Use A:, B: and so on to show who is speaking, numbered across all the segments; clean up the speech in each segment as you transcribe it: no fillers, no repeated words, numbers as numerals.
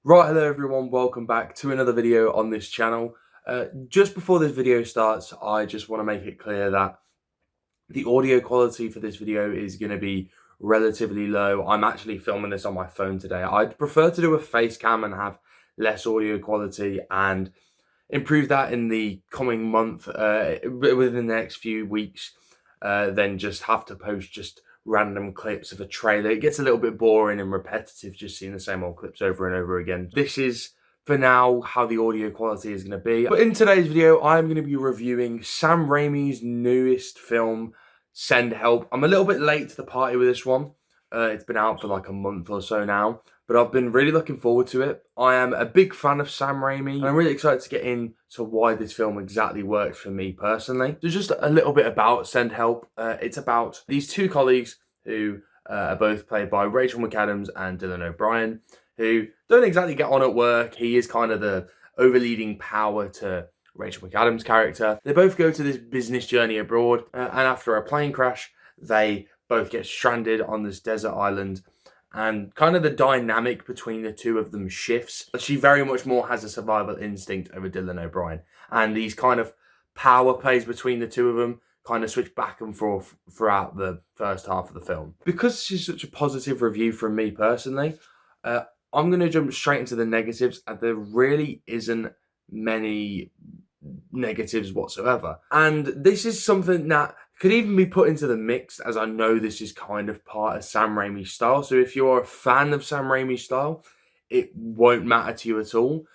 A: Right, hello everyone, welcome back to another video on this channel. Just before this video starts, I just want to make it clear that the audio quality for this video is going to be relatively low. I'm actually filming this on my phone today. I'd prefer to do a face cam and have less audio quality and improve that in the coming month, within the next few weeks, than just have to post just random clips of a trailer. It gets a little bit boring and repetitive just seeing the same old clips over and over again. This is, for now, how the audio quality is going to be. But in today's video, I'm going to be reviewing Sam Raimi's newest film, Send Help. I'm a little bit late to the party with this one. It's been out for like a month or so now, but I've been really looking forward to it. I am a big fan of Sam Raimi, and I'm really excited to get into why this film exactly worked for me personally. So just a little bit about Send Help. It's about these two colleagues who are both played by Rachel McAdams and Dylan O'Brien, who don't exactly get on at work. He is kind of the overleading power to Rachel McAdams' character. They both go to this business journey abroad, and after a plane crash, they both get stranded on this desert island, and kind of the dynamic between the two of them shifts. She very much more has a survival instinct over Dylan O'Brien, and these kind of power plays between the two of them kind of switch back and forth throughout the first half of the film. Because she's such a positive review from me personally, I'm going to jump straight into the negatives, and there really isn't many negatives whatsoever. And this is something that could even be put into the mix, as I know this is kind of part of Sam Raimi's style. So if you're a fan of Sam Raimi's style, it won't matter to you at all.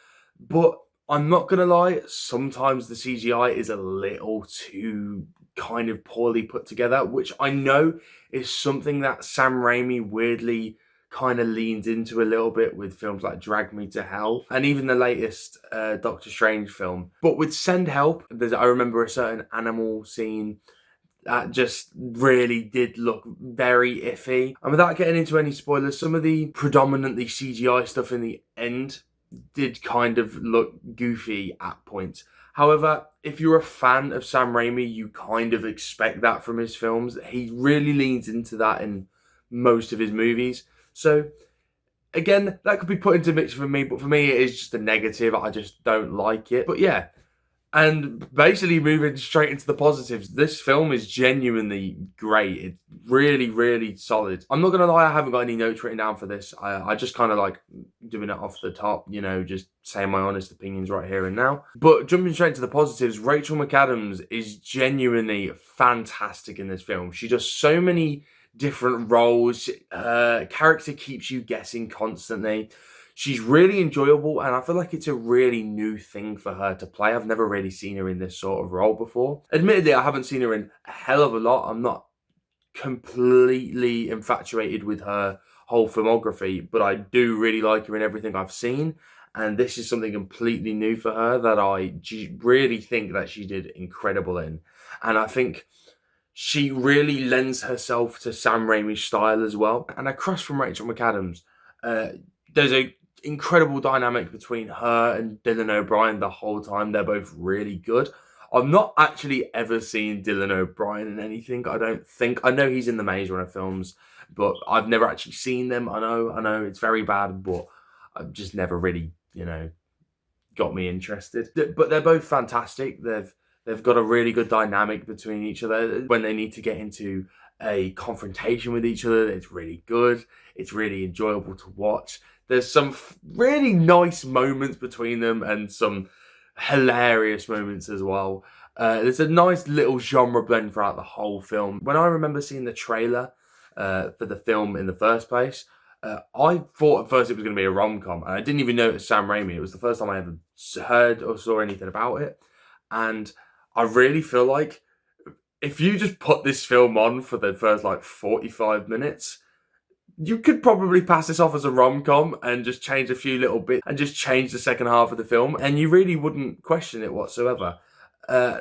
A: But I'm not going to lie, sometimes the CGI is a little too kind of poorly put together, which I know is something that Sam Raimi weirdly kind of leans into a little bit with films like Drag Me to Hell and even the latest Doctor Strange film. But with Send Help, I remember a certain animal scene that just really did look very iffy. And without getting into any spoilers, some of the predominantly CGI stuff in the end did kind of look goofy at points. However, if you're a fan of Sam Raimi, you kind of expect that from his films. He really leans into that in most of his movies. So, again, that could be put into mix for me, but for me, it is just a negative. I just don't like it. But yeah, and basically moving straight into the positives, this film is genuinely great. It's really, really solid. I'm not going to lie, I haven't got any notes written down for this. I just kind of like doing it off the top, you know, just saying my honest opinions right here and now. But jumping straight to the positives, Rachel McAdams is genuinely fantastic in this film. She does so many different roles. Character keeps you guessing constantly. She's really enjoyable, and I feel like it's a really new thing for her to play. I've never really seen her in this sort of role before. Admittedly, I haven't seen her in a hell of a lot. I'm not completely infatuated with her whole filmography, but I do really like her in everything I've seen. And this is something completely new for her that I really think that she did incredible in. And I think she really lends herself to Sam Raimi's style as well. And across from Rachel McAdams, there's a incredible dynamic between her and Dylan O'Brien the whole time. They're both really good. I've not actually ever seen Dylan O'Brien in anything, I don't think. I know he's in the Maze Runner films, but I've never actually seen them. I know it's very bad, but I've just never really, got me interested. But they're both fantastic. They've got a really good dynamic between each other. When they need to get into a confrontation with each other, it's really good. It's really enjoyable to watch. There's some really nice moments between them and some hilarious moments as well. There's a nice little genre blend throughout the whole film. When I remember seeing the trailer for the film in the first place, I thought at first it was going to be a rom-com, and I didn't even know it was Sam Raimi. It was the first time I ever heard or saw anything about it, and I really feel like if you just put this film on for the first 45 minutes, you could probably pass this off as a rom-com and just change a few little bits and just change the second half of the film, and you really wouldn't question it whatsoever.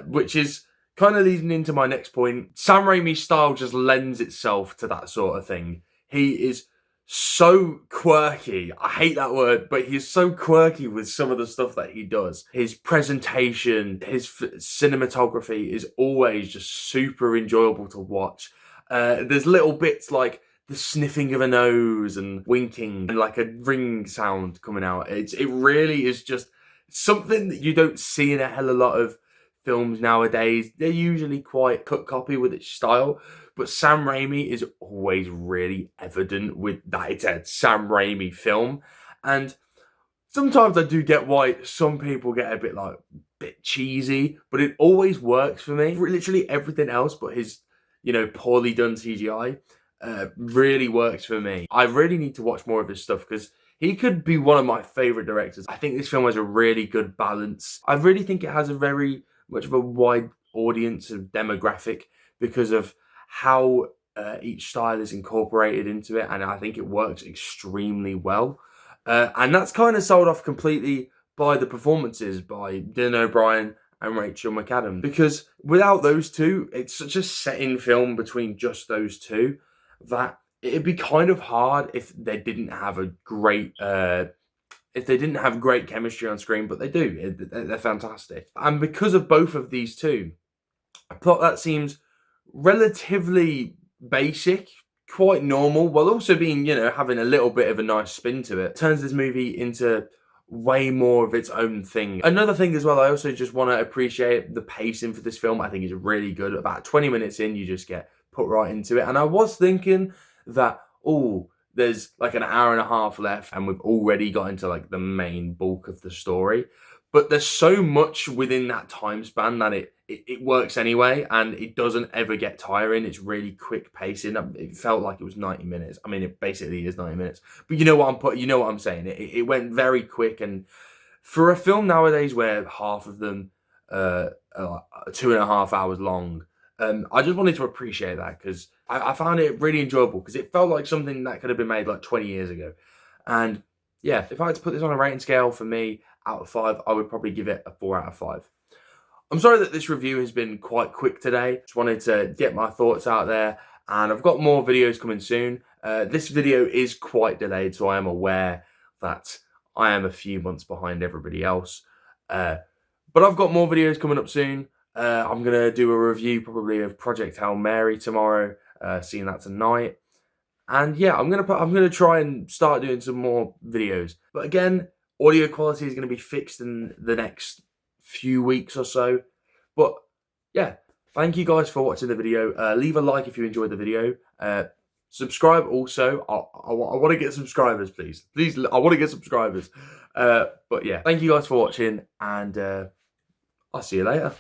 A: Which is kind of leading into my next point. Sam Raimi's style just lends itself to that sort of thing. He is so quirky. I hate that word, but he's so quirky with some of the stuff that he does. His presentation, his cinematography is always just super enjoyable to watch. There's little bits like the sniffing of a nose and winking and like a ring sound coming out. It really is just something that you don't see in a hell of a lot of films nowadays. They're usually quite cut copy with its style, but Sam Raimi is always really evident with that it's a Sam Raimi film. And sometimes I do get why some people get a bit cheesy, but it always works for me. Literally everything else but his, poorly done CGI really works for me. I really need to watch more of his stuff because he could be one of my favorite directors. I think this film has a really good balance. I really think it has a very much of a wide audience of demographic because of how each style is incorporated into it, and I think it works extremely well. And that's kind of sold off completely by the performances by Dylan O'Brien and Rachel McAdams. Because without those two, it's such a set-in film between just those two that it'd be kind of hard if they didn't have a great chemistry on screen, but they do. They're fantastic. And because of both of these two, a plot that seems relatively basic, quite normal, while also being, having a little bit of a nice spin to it, turns this movie into way more of its own thing. Another thing as well, I also just want to appreciate the pacing for this film. I think is really good. About 20 minutes in, you just get put right into it. And I was thinking that, there's like an hour and a half left and we've already got into like the main bulk of the story. But there's so much within that time span that it works anyway, and it doesn't ever get tiring. It's really quick pacing. It felt like it was 90 minutes. I mean, it basically is 90 minutes. But you know what I'm saying. It went very quick, and for a film nowadays where half of them are 2.5 hours long, I just wanted to appreciate that because I found it really enjoyable because it felt like something that could have been made like 20 years ago. And yeah, if I had to put this on a rating scale for me out of 5, I would probably give it a 4 out of 5. I'm sorry that this review has been quite quick today. Just wanted to get my thoughts out there, and I've got more videos coming soon. This video is quite delayed, so I am aware that I am a few months behind everybody else. But I've got more videos coming up soon. I'm going to do a review probably of Project Hail Mary tomorrow, seeing that tonight. And yeah, I'm gonna try and start doing some more videos. But again, audio quality is gonna be fixed in the next few weeks or so. But yeah, thank you guys for watching the video. Leave a like if you enjoyed the video. Subscribe also. I want to get subscribers, please. Please, I want to get subscribers. But yeah, thank you guys for watching, and I'll see you later.